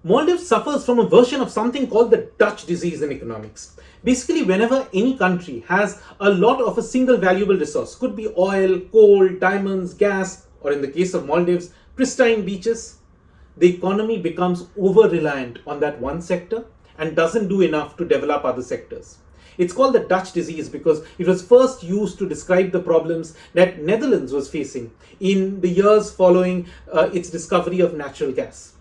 Maldives suffers from a version of something called the Dutch disease in economics. Basically, whenever any country has a lot of a single valuable resource, could be oil, coal, diamonds, gas, or in the case of Maldives, pristine beaches, the economy becomes over reliant on that one sector and doesn't do enough to develop other sectors. It's called the Dutch disease because it was first used to describe the problems that Netherlands was facing in the years following its discovery of natural gas.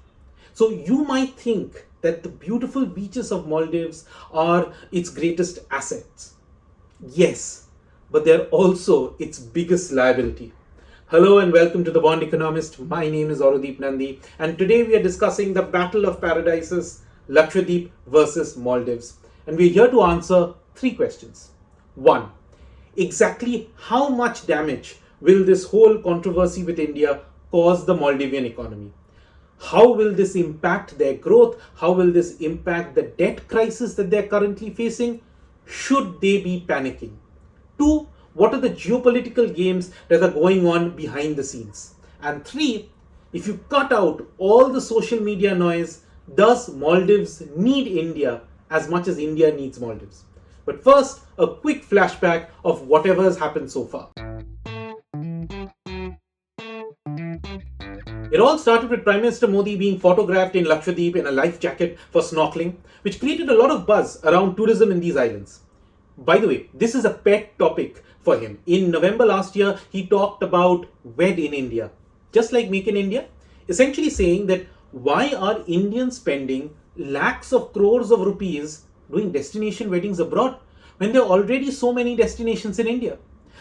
So you might think that the beautiful beaches of Maldives are its greatest assets. Yes, but they're also its biggest liability. Hello and welcome to The Bond Economist. My name is Aurodeep Nandi and today we are discussing the Battle of Paradises, Lakshadweep versus Maldives. And we're here to answer three questions. One, exactly how much damage will this whole controversy with India cause the Maldivian economy? How will this impact their growth? How will this impact the debt crisis that they're currently facing? Should they be panicking? Two, what are the geopolitical games that are going on behind the scenes? And three, if you cut out all the social media noise, does Maldives need India as much as India needs Maldives? But first, a quick flashback of whatever has happened so far. It all started with Prime Minister Modi being photographed in Lakshadweep in a life jacket for snorkeling, which created a lot of buzz around tourism in these islands. By the way, this is a pet topic for him. In November last year, he talked about Wed in India, just like Make in India, essentially saying that why are Indians spending lakhs of crores of rupees doing destination weddings abroad when there are already so many destinations in India?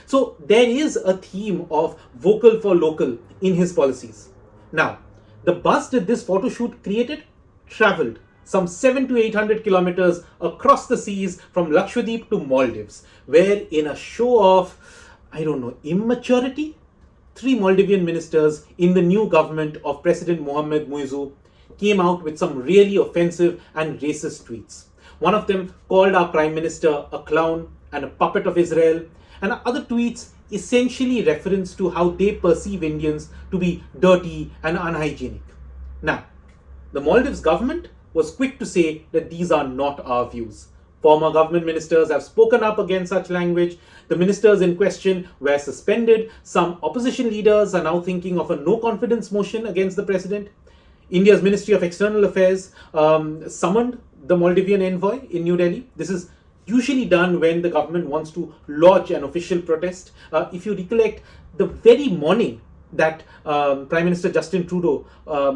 So there is a theme of vocal for local in his policies. Now, the bus that this photo shoot created traveled some 700 to 800 kilometers across the seas from Lakshadweep to Maldives, where in a show of, immaturity, three Maldivian ministers in the new government of President Mohamed Muizzu came out with some really offensive and racist tweets. One of them called our Prime Minister a clown and a puppet of Israel, and other tweets essentially reference to how they perceive Indians to be dirty and unhygienic. Now, the Maldives government was quick to say that these are not our views. Former government ministers have spoken up against such language. The ministers in question were suspended. Some opposition leaders are now thinking of a no confidence motion against the president. India's Ministry of External Affairs summoned the Maldivian envoy in New Delhi. This is usually done when the government wants to lodge an official protest. If you recollect, the very morning that Prime Minister Justin Trudeau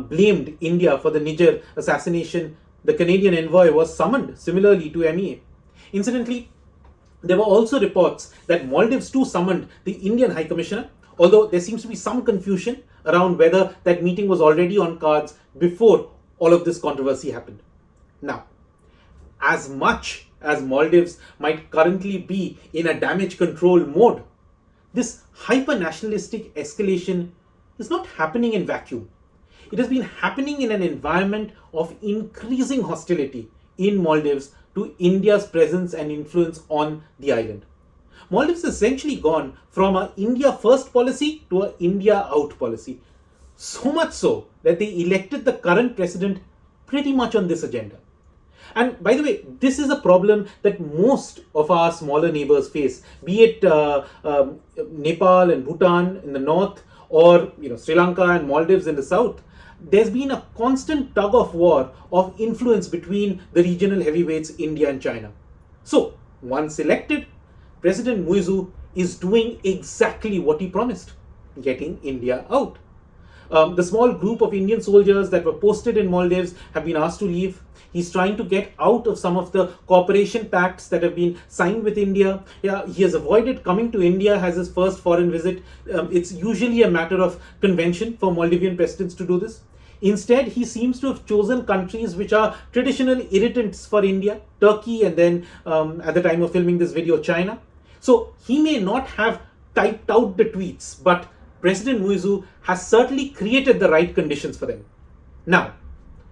blamed India for the Niger assassination, the Canadian envoy was summoned similarly to MEA. Incidentally, there were also reports that Maldives too summoned the Indian High Commissioner, although there seems to be some confusion around whether that meeting was already on cards before all of this controversy happened. Now, as much as Maldives might currently be in a damage control mode, this hyper-nationalistic escalation is not happening in vacuum. It has been happening in an environment of increasing hostility in Maldives to India's presence and influence on the island. Maldives has essentially gone from an India first policy to an India out policy. So much so that they elected the current president pretty much on this agenda. And by the way, this is a problem that most of our smaller neighbors face, be it Nepal and Bhutan in the north, or Sri Lanka and Maldives in the south. There's been a constant tug of war of influence between the regional heavyweights, India and China. So, once elected, President Muizzu is doing exactly what he promised, getting India out. The small group of Indian soldiers that were posted in Maldives have been asked to leave. He's trying to get out of some of the cooperation pacts that have been signed with India. He has avoided coming to India as his first foreign visit. It's usually a matter of convention for Maldivian presidents to do this. Instead, he seems to have chosen countries which are traditional irritants for India, Turkey, and then at the time of filming this video, China. So he may not have typed out the tweets, but President Muizzu has certainly created the right conditions for them. Now,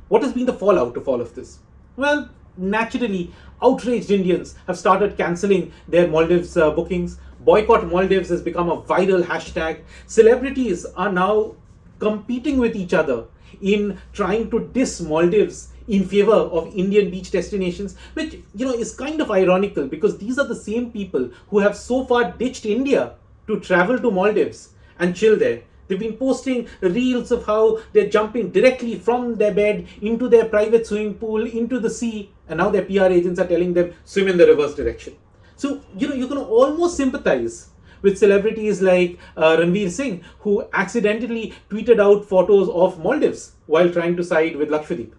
what has been the fallout of all of this? Well, naturally, outraged Indians have started cancelling their Maldives bookings. Boycott Maldives has become a viral hashtag. Celebrities are now competing with each other in trying to diss Maldives in favor of Indian beach destinations, which is kind of ironical because these are the same people who have so far ditched India to travel to Maldives and chill there. They've been posting reels of how they're jumping directly from their bed into their private swimming pool, into the sea, and now their PR agents are telling them swim in the reverse direction. So, you can almost sympathize with celebrities like Ranveer Singh, who accidentally tweeted out photos of Maldives while trying to side with Lakshadweep.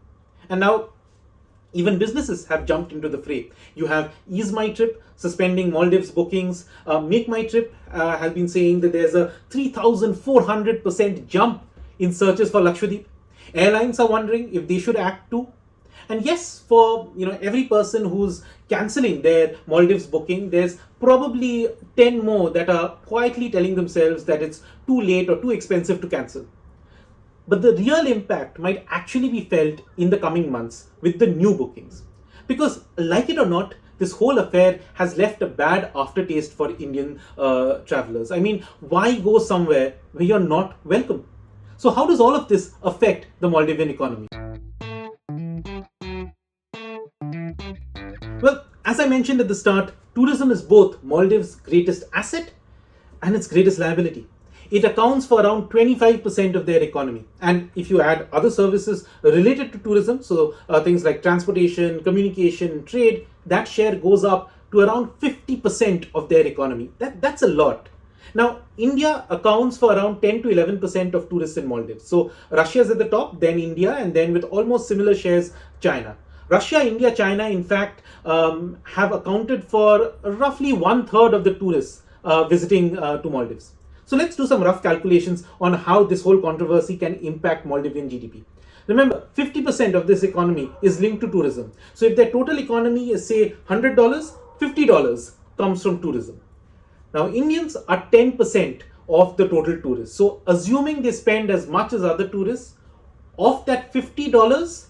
And now, even businesses have jumped into the fray. You have Ease My Trip suspending Maldives bookings. Make My Trip has been saying that there's a 3,400% jump in searches for Lakshadweep. Airlines are wondering if they should act too. And yes, for every person who's cancelling their Maldives booking, there's probably 10 more that are quietly telling themselves that it's too late or too expensive to cancel. But the real impact might actually be felt in the coming months with the new bookings. Because, like it or not, this whole affair has left a bad aftertaste for Indian travelers. I mean, why go somewhere where you're not welcome? So how does all of this affect the Maldivian economy? Well, as I mentioned at the start, tourism is both Maldives' greatest asset and its greatest liability. It accounts for around 25% of their economy. And if you add other services related to tourism, so things like transportation, communication, trade, that share goes up to around 50% of their economy. That's a lot. Now, India accounts for around 10 to 11% of tourists in Maldives. So Russia is at the top, then India, and then with almost similar shares, China. Russia, India, China, in fact, have accounted for roughly 1/3 of the tourists visiting to Maldives. So let's do some rough calculations on how this whole controversy can impact Maldivian GDP. Remember, 50% of this economy is linked to tourism. So if their total economy is, say, $100, $50 comes from tourism. Now, Indians are 10% of the total tourists. So assuming they spend as much as other tourists, of that $50,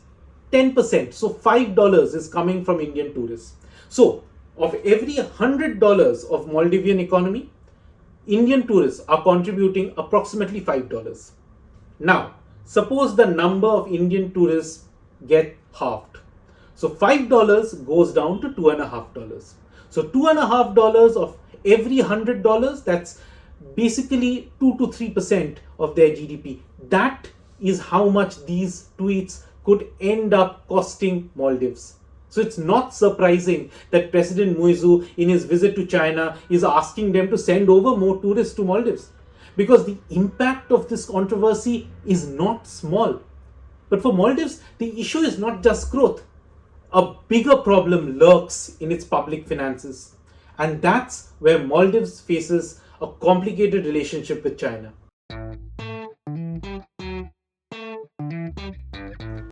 10%, so $5 is coming from Indian tourists. So of every $100 of Maldivian economy, Indian tourists are contributing approximately $5. Now, suppose the number of Indian tourists get halved. So $5 goes down to $2.50. So $2.50 of every $100, that's basically 2 to 3% of their GDP. That is how much these tweets could end up costing Maldives. So it's not surprising that President Muizu, in his visit to China, is asking them to send over more tourists to Maldives. Because the impact of this controversy is not small. But for Maldives, the issue is not just growth. A bigger problem lurks in its public finances. And that's where Maldives faces a complicated relationship with China.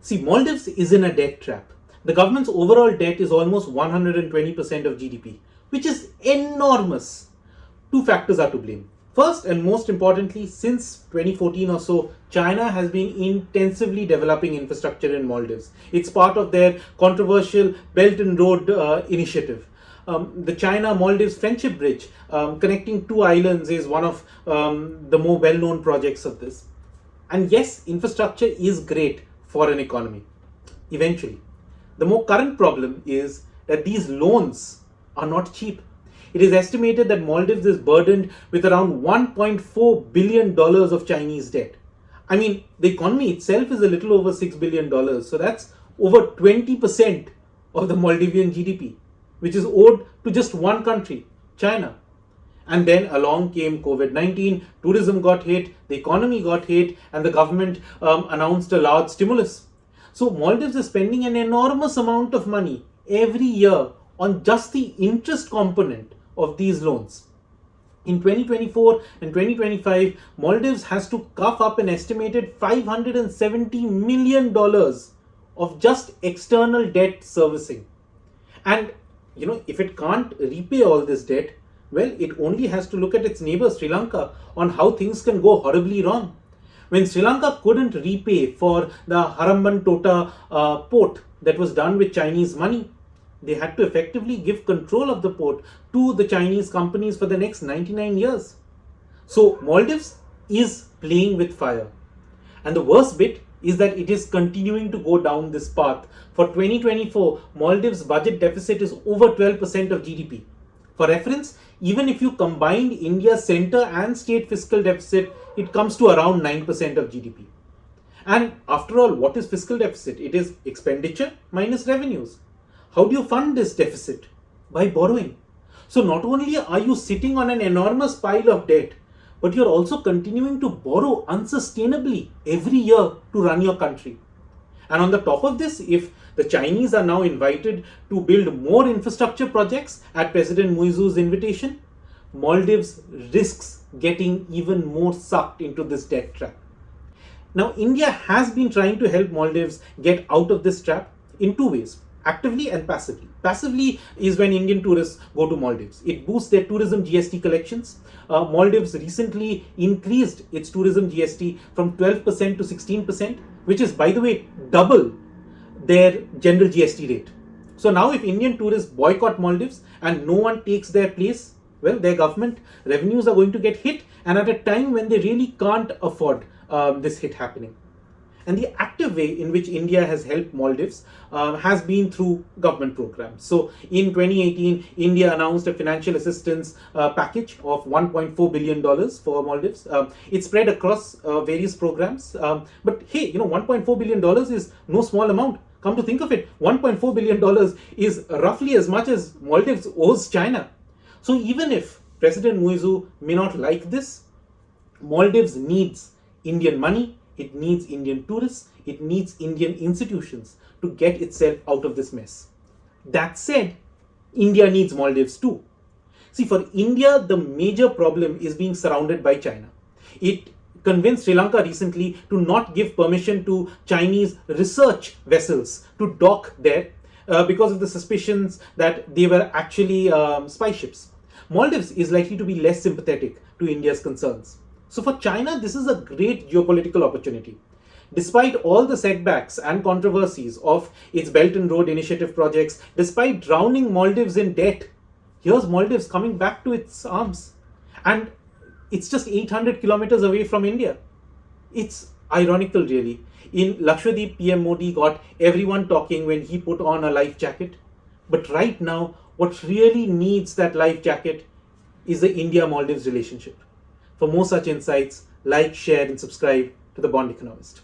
See, Maldives is in a debt trap. The government's overall debt is almost 120% of GDP, which is enormous. Two factors are to blame. First and most importantly, since 2014 or so, China has been intensively developing infrastructure in Maldives. It's part of their controversial Belt and Road initiative. The China-Maldives Friendship Bridge connecting two islands is one of the more well-known projects of this. And yes, infrastructure is great for an economy, eventually. The more current problem is that these loans are not cheap. It is estimated that Maldives is burdened with around $1.4 billion of Chinese debt. I mean, the economy itself is a little over $6 billion. So that's over 20% of the Maldivian GDP, which is owed to just one country, China. And then along came COVID-19, tourism got hit, the economy got hit, and the government announced a large stimulus. So Maldives is spending an enormous amount of money every year on just the interest component of these loans. In 2024 and 2025, Maldives has to cough up an estimated $570 million of just external debt servicing. And, if it can't repay all this debt, well, it only has to look at its neighbor Sri Lanka on how things can go horribly wrong. When Sri Lanka couldn't repay for the Harambantota port that was done with Chinese money, they had to effectively give control of the port to the Chinese companies for the next 99 years. So Maldives is playing with fire. And the worst bit is that it is continuing to go down this path. For 2024, Maldives' budget deficit is over 12% of GDP. For reference, even if you combine India's center and state fiscal deficit, it comes to around 9% of GDP. And after all, what is fiscal deficit? It is expenditure minus revenues. How do you fund this deficit? By borrowing. So not only are you sitting on an enormous pile of debt, but you're also continuing to borrow unsustainably every year to run your country. And on the top of this, if the Chinese are now invited to build more infrastructure projects at President Muizu's invitation, Maldives risks getting even more sucked into this debt trap. Now, India has been trying to help Maldives get out of this trap in two ways, actively and passively. Passively is when Indian tourists go to Maldives. It boosts their tourism GST collections. Maldives recently increased its tourism GST from 12% to 16%, which is, by the way, double their general GST rate. So now if Indian tourists boycott Maldives and no one takes their place, well, their government revenues are going to get hit, and at a time when they really can't afford this hit happening. And the active way in which India has helped Maldives has been through government programs. So in 2018, India announced a financial assistance package of $1.4 billion for Maldives. It spread across various programs. But hey, $1.4 billion is no small amount. Come to think of it, $1.4 billion is roughly as much as Maldives owes China. So even if President Muizu may not like this, Maldives needs Indian money, it needs Indian tourists, it needs Indian institutions to get itself out of this mess. That said, India needs Maldives too. See, for India, the major problem is being surrounded by China. It convinced Sri Lanka recently to not give permission to Chinese research vessels to dock there because of the suspicions that they were actually spy ships. Maldives is likely to be less sympathetic to India's concerns. So for China, this is a great geopolitical opportunity. Despite all the setbacks and controversies of its Belt and Road Initiative projects, despite drowning Maldives in debt, here's Maldives coming back to its arms. And it's just 800 kilometers away from India. It's ironical, really. In Lakshadweep, PM Modi got everyone talking when he put on a life jacket. But right now, what really needs that life jacket is the India-Maldives relationship. For more such insights, like, share, and subscribe to The Bond Economist.